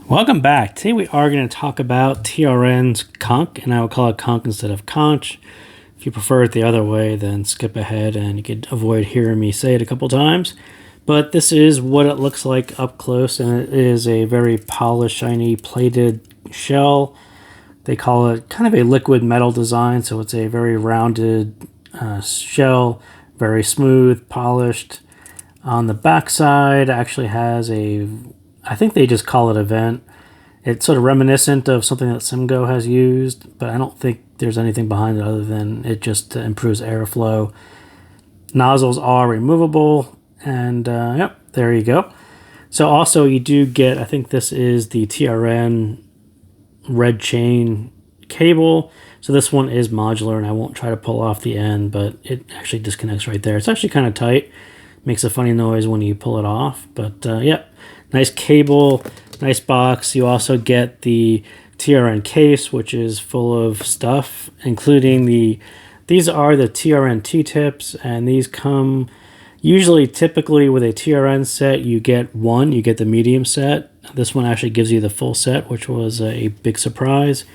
Welcome back. Today we are going to talk about TRN's Conch, and I will call it Conch instead of Conch. If you prefer it the other way, then skip ahead and you could avoid hearing me say it a couple times. But this is what it looks like up close, and it is a very polished, shiny, plated shell. They call it kind of a liquid metal design, so it's a very rounded shell, very smooth, polished. On the back side, actually has I think they just call it a vent. It's sort of reminiscent of something that SimGo has used, but I don't think there's anything behind it other than it just improves airflow. Nozzles are removable, and yep, there you go. So also you do get, I think this is the TRN red chain cable. So this one is modular, and I won't try to pull off the end, but it actually disconnects right there. It's actually kind of tight. Makes a funny noise when you pull it off, but yep. Nice cable, nice box. You also get the TRN case, which is full of stuff, including these are the TRN T-tips, and these come typically with a TRN set, you get the medium set. This one actually gives you the full set, which was a big surprise.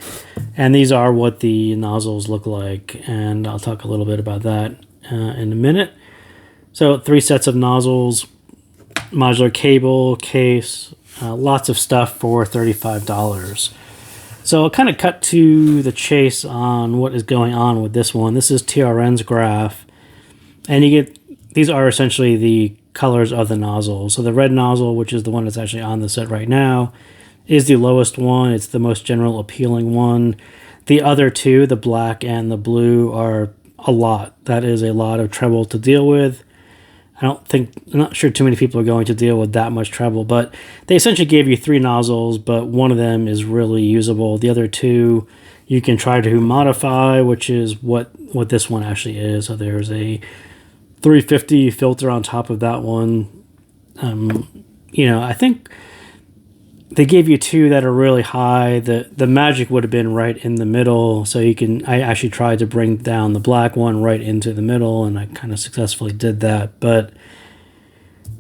And these are what the nozzles look like, and I'll talk a little bit about that in a minute. So 3 sets of nozzles, modular cable, case, lots of stuff for $35. So I'll kind of cut to the chase on what is going on with this one. This is TRN's graph, and these are essentially the colors of the nozzle. So the red nozzle, which is the one that's actually on the set right now, is the lowest one. It's the most general appealing one. The other two, the black and the blue, are a lot. That is a lot of treble to deal with. I'm not sure too many people are going to deal with that much treble, but they essentially gave you 3 nozzles, but one of them is really usable. The other 2 you can try to modify, which is what this one actually is. So there's a 350 filter on top of that one. I think they gave you 2 that are really high. The magic would have been right in the middle, so I actually tried to bring down the black one right into the middle, and I kind of successfully did that. But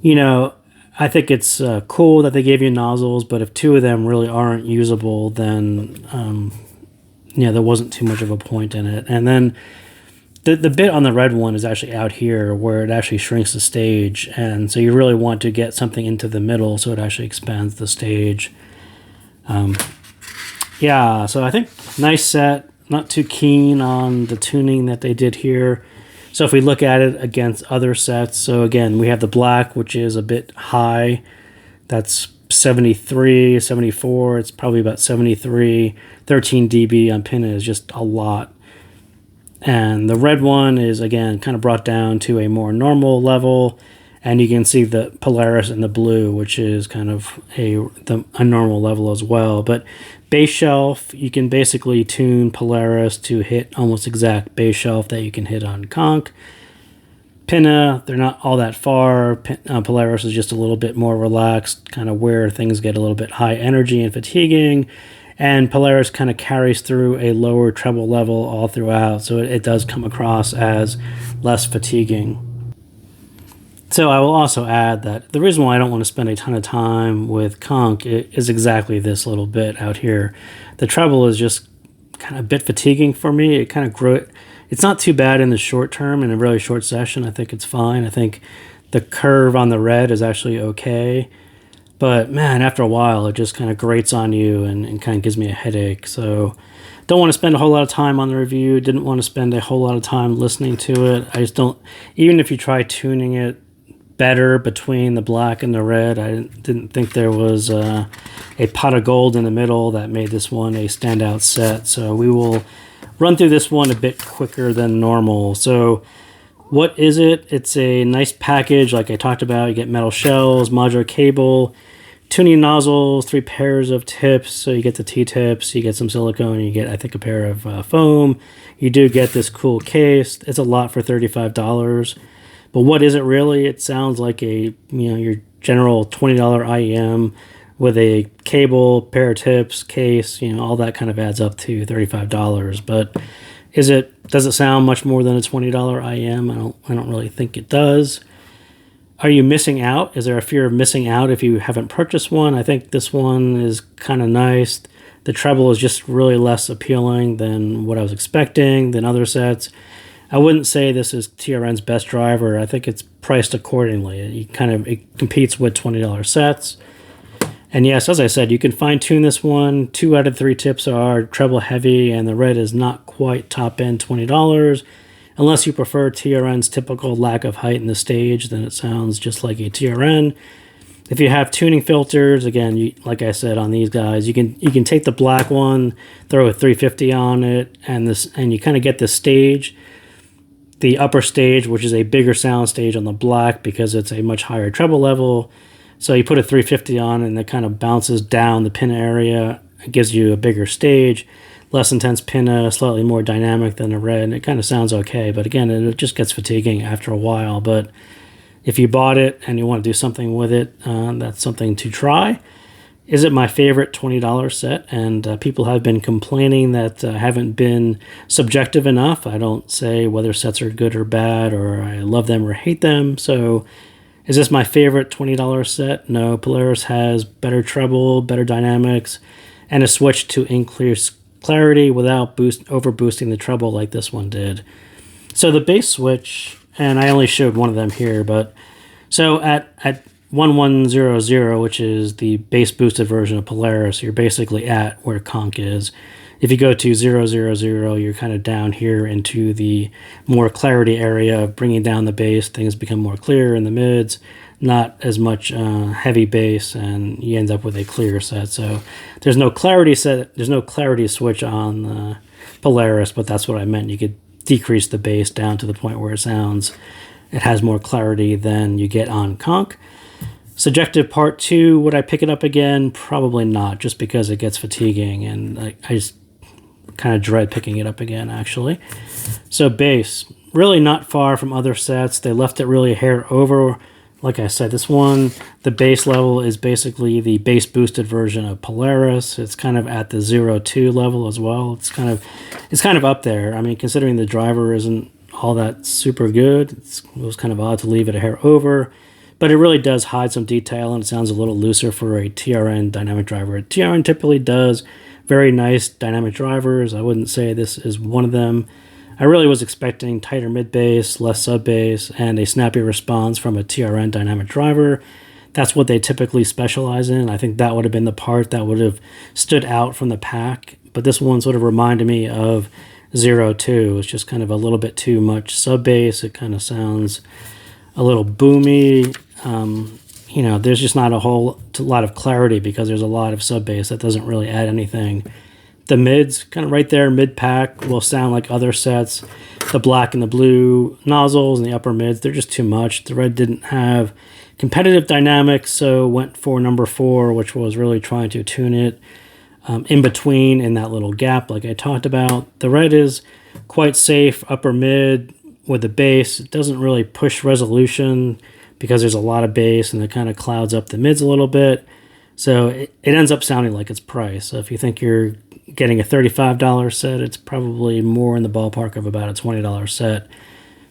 I think it's cool that they gave you nozzles, but if 2 of them really aren't usable, then there wasn't too much of a point in it. And then the bit on the red one is actually out here where it actually shrinks the stage, and so you really want to get something into the middle so it actually expands the stage. So I think nice set. Not too keen on the tuning that they did here. So if we look at it against other sets, so again, we have the black, which is a bit high. That's 73, 74. It's probably about 73. 13 dB on pin is just a lot. And the red one is, again, kind of brought down to a more normal level. And you can see the Polaris in the blue, which is kind of a normal level as well. But bass shelf, you can basically tune Polaris to hit almost exact bass shelf that you can hit on Conch. Pinna, they're not all that far. Polaris is just a little bit more relaxed, kind of where things get a little bit high energy and fatiguing. And Polaris kind of carries through a lower treble level all throughout, so it does come across as less fatiguing. So I will also add that the reason why I don't want to spend a ton of time with Conch is exactly this little bit out here. The treble is just kind of a bit fatiguing for me. It kind of grew. It's not too bad in the short term, in a really short session. I think it's fine. I think the curve on the red is actually okay. But man, after a while, it just kind of grates on you and kind of gives me a headache. So don't want to spend a whole lot of time on the review. Didn't want to spend a whole lot of time listening to it. I just don't, even if you try tuning it better between the black and the red, I didn't think there was a pot of gold in the middle that made this one a standout set. So we will run through this one a bit quicker than normal. So what is it? It's a nice package like I talked about. You get metal shells, modular cable, tuning nozzles, 3 pairs of tips. So you get the T-tips, you get some silicone, you get, I think, a pair of foam. You do get this cool case. It's a lot for $35. But what is it really? It sounds like your general $20 IEM with a cable, pair of tips, case, all that kind of adds up to $35. But does it sound much more than a $20 IEM? I don't really think it does. Are you missing out? Is there a fear of missing out if you haven't purchased one? I think this one is kind of nice. The treble is just really less appealing than what I was expecting than other sets. I wouldn't say this is TRN's best driver. I think it's priced accordingly. It competes with $20 sets. And yes, as I said, you can fine tune this one. 2 out of 3 tips are treble heavy, and the red is not quite top end $20. Unless you prefer TRN's typical lack of height in the stage, then it sounds just like a TRN. If you have tuning filters, again, like I said on these guys, you can take the black one, throw a 350 on it, and you kind of get the stage, the upper stage, which is a bigger sound stage on the black because it's a much higher treble level. So you put a 350 on, and it kind of bounces down the pin area. It gives you a bigger stage. Less intense pinna, slightly more dynamic than the red, and it kind of sounds okay, but again, it just gets fatiguing after a while. But if you bought it and you want to do something with it, that's something to try. Is it my favorite $20 set? And people have been complaining that I haven't been subjective enough. I don't say whether sets are good or bad, or I love them or hate them. So is this my favorite $20 set? No, Polaris has better treble, better dynamics, and a switch to increase clarity without over boosting the treble like this one did. So the bass switch, and I only showed one of them here, but so at 1100, which is the bass boosted version of Polaris, you're basically at where Conch is. If you go to 000, you're kind of down here into the more clarity area of bringing down the bass. Things become more clear in the mids, not as much heavy bass, and you end up with a clear set. So there's no clarity switch on the Polaris, but that's what I meant. You could decrease the bass down to the point where it has more clarity than you get on Conch. Subjective part 2, would I pick it up again? Probably not, just because it gets fatiguing, and I just kind of dread picking it up again, actually. So bass, really not far from other sets. They left it really a hair over. Like I said, this one, the bass level is basically the bass boosted version of Polaris. It's kind of at the 0.2 level as well. It's kind of up there. I mean, considering the driver isn't all that super good, it was kind of odd to leave it a hair over. But it really does hide some detail, and it sounds a little looser for a TRN dynamic driver. TRN typically does very nice dynamic drivers. I wouldn't say this is one of them. I really was expecting tighter mid bass, less sub bass, and a snappy response from a TRN dynamic driver. That's what they typically specialize in. I think that would have been the part that would have stood out from the pack. But this one sort of reminded me of 0.2. It's just kind of a little bit too much sub bass. It kind of sounds a little boomy. There's just not a whole lot of clarity because there's a lot of sub bass that doesn't really add anything. The mids, kind of right there, mid-pack, will sound like other sets. The black and the blue nozzles and the upper mids, they're just too much. The red didn't have competitive dynamics, so went for number 4, which was really trying to tune it in between in that little gap like I talked about. The red is quite safe, upper mid with the bass. It doesn't really push resolution because there's a lot of bass, and it kind of clouds up the mids a little bit. So it ends up sounding like it's priced. So if you think you're getting a $35 set, it's probably more in the ballpark of about a $20 set.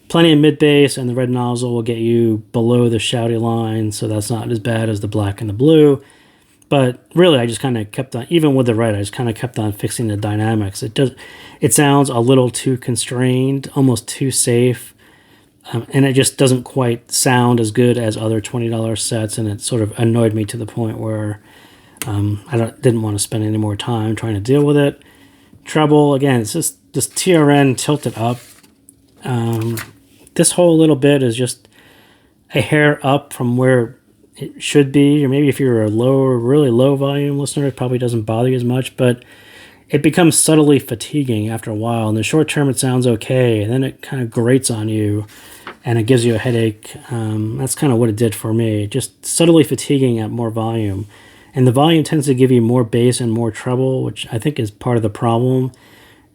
Plenty of mid bass, and the red nozzle will get you below the shouty line, so that's not as bad as the black and the blue. But really, I just kind of kept on, even with the red, I just kind of kept on fixing the dynamics. It sounds a little too constrained, almost too safe. And it just doesn't quite sound as good as other $20 sets, and it sort of annoyed me to the point where I didn't want to spend any more time trying to deal with it. Treble, again, it's just this TRN tilted up. This whole little bit is just a hair up from where it should be, or maybe if you're a really low volume listener, it probably doesn't bother you as much, but it becomes subtly fatiguing after a while. In the short term, it sounds okay, and then it kind of grates on you, and it gives you a headache. That's kind of what it did for me, just subtly fatiguing at more volume. And the volume tends to give you more bass and more treble, which I think is part of the problem.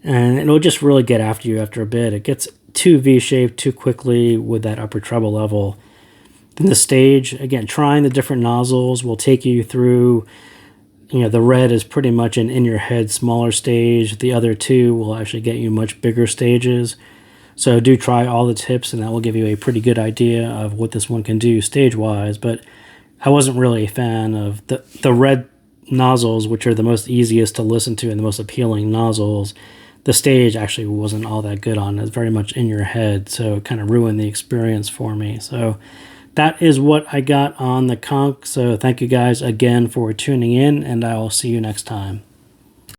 And it'll just really get after you after a bit. It gets too V-shaped too quickly with that upper treble level. Then the stage, again, trying the different nozzles will take you through. The red is pretty much an in-your-head smaller stage. The other two will actually get you much bigger stages. So do try all the tips, and that will give you a pretty good idea of what this one can do stage-wise. But I wasn't really a fan of the red nozzles, which are the most easiest to listen to and the most appealing nozzles. The stage actually wasn't all that good on. It's very much in your head, so it kind of ruined the experience for me. So that is what I got on the Conch. So thank you guys again for tuning in, and I will see you next time.